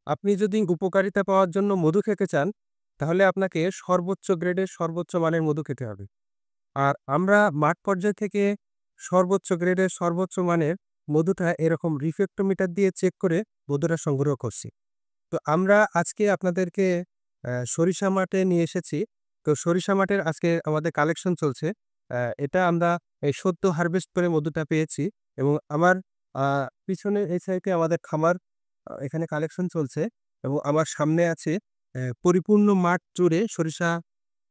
আপনি যদি উপকারিতা পাওয়ার জন্য মধু খেতে চান, তাহলে আপনাকে সর্বোচ্চ গ্রেডের সর্বোচ্চ মানের মধু খেতে হবে। আর আমরা মাঠ পর্যায় থেকে সর্বোচ্চ গ্রেডের সর্বোচ্চ মানের মধুটা এরকম রিফ্রেক্টোমিটার দিয়ে চেক করে মধুটা সংগ্রহ করছি। তো আমরা আজকে আপনাদেরকে সরিষা মাঠে নিয়ে এসেছি। তো সরিষা মাঠের আজকে আমাদের কালেকশন চলছে। এটা আমরা এই সদ্য হারভেস্ট করে মধুটা পেয়েছি এবং আমার আ পিছনে এই সাইডে আমাদের খামার এখানে কালেকশন চলছে এবং আমার সামনে আছে পরিপূর্ণ মাঠ জুড়ে সরিষা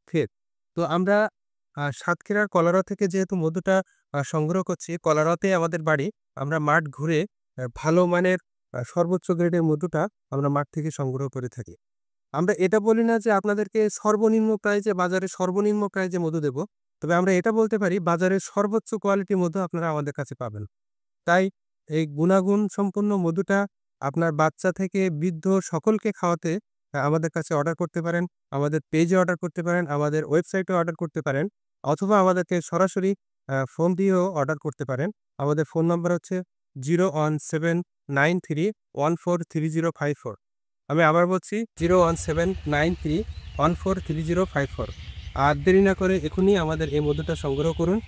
ক্ষেত। তো আমরা সাতক্ষীরার কলারা থেকে যেহেতু মধুটা সংগ্রহ করছি, কলারাতে আমাদের বাড়ি। আমরা মাঠ ঘুরে ভালো মানের সর্বোচ্চ গ্রেডের মধুটা আমরা মাঠ থেকে সংগ্রহ করে থাকি। আমরা এটা বলি না যে আপনাদেরকে সর্বনিম্ন প্রাইজে বাজারে সর্বনিম্ন প্রাইজে মধু দেব। তবে আমরা এটা বলতে পারি বাজারের সর্বোচ্চ কোয়ালিটির মধু আপনারা আমাদের কাছে পাবেন। তাই এই গুণাগুণ সম্পন্ন মধুটা আপনার বাচ্চা থেকে বৃদ্ধ সকলকে খাওয়াতে আমাদের কাছে অর্ডার করতে পারেন। আমাদের পেজে অর্ডার করতে পারেন, আমাদের ওয়েবসাইটে অর্ডার করতে পারেন অথবা আমাদেরকে সরাসরি ফোন দিয়েও অর্ডার করতে পারেন। আমাদের ফোন নাম্বার হচ্ছে 01793143054। আমি আবার বলছি 01793143054। আর দেরি না করে এখনই আমাদের এই মধুটা সংগ্রহ করুন।